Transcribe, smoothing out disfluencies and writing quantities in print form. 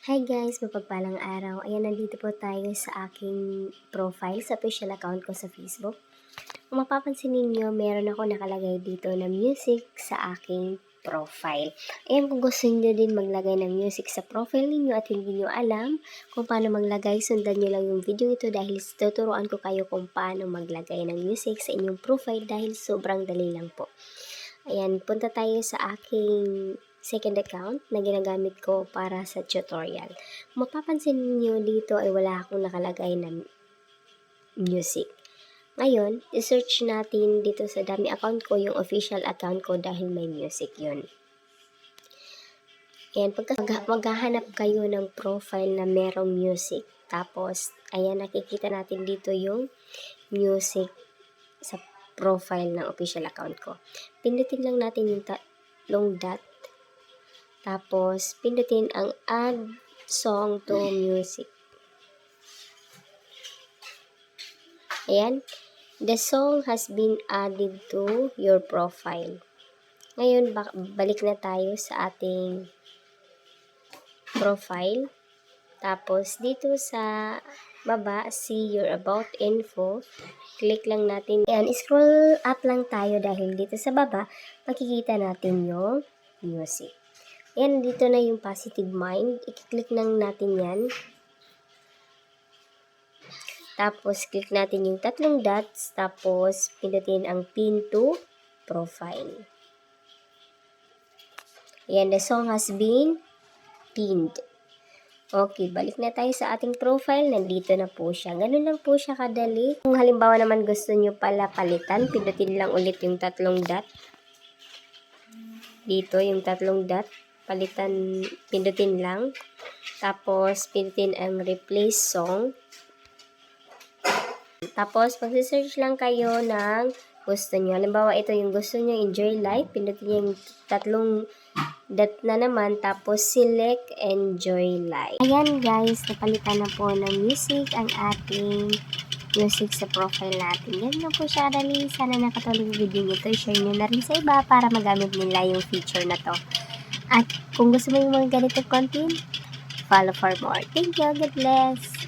Hi guys, mapagpalang araw. Ayan, nandito po tayo sa aking profile sa official account ko sa Facebook. Kung mapapansin ninyo, meron ako nakalagay dito na music sa aking profile. Ayan, kung gusto niyo din maglagay ng music sa profile ninyo at hindi niyo alam kung paano maglagay, sundan niyo lang yung video ito dahil tuturuan ko kayo kung paano maglagay ng music sa inyong profile dahil sobrang dali lang po. Ayan, punta tayo sa aking second account na ginagamit ko para sa tutorial. Mapapansin niyo dito ay wala akong nakalagay na music. Ngayon, i-search natin dito sa dami account ko yung official account ko dahil may music yun. Ayan, maghahanap kayo ng profile na merong music. Tapos, ayan, nakikita natin dito yung music sa profile ng official account ko. Pindutin lang natin yung tatlong dot. Tapos, pindutin ang add song to music. Ayan. The song has been added to your profile. Ngayon, balik na tayo sa ating profile. Tapos, dito sa baba, see your about info. Click lang natin. Ayan, scroll up lang tayo dahil dito sa baba, makikita natin yung music. Ayan, dito na yung positive mind. I-click lang natin yan. Tapos, click natin yung tatlong dots. Tapos, pindutin ang pin to profile. Ayan, the song has been pinned. Okay, balik na tayo sa ating profile. Nandito na po siya. Ganun lang po siya kadali. Kung halimbawa naman gusto nyo pala palitan, pindutin lang ulit yung tatlong dot. Dito, yung tatlong dot. Palitan, pindutin lang. Tapos, pindutin ang replace song. Tapos, mag-search lang kayo ng gusto nyo. Halimbawa, ito yung gusto nyo, enjoy life. Pindutin yung tatlong dot na naman. Tapos, select enjoy life. Ayan guys, napalitan na po ng music ang ating music sa profile natin. Yan na po siya, dali. Sana nakatulong yung video nito. Share nyo na rin sa iba para magamit nila yung feature na to. At kung gusto mo yung mga ganitong content, follow for more. Thank you. God bless.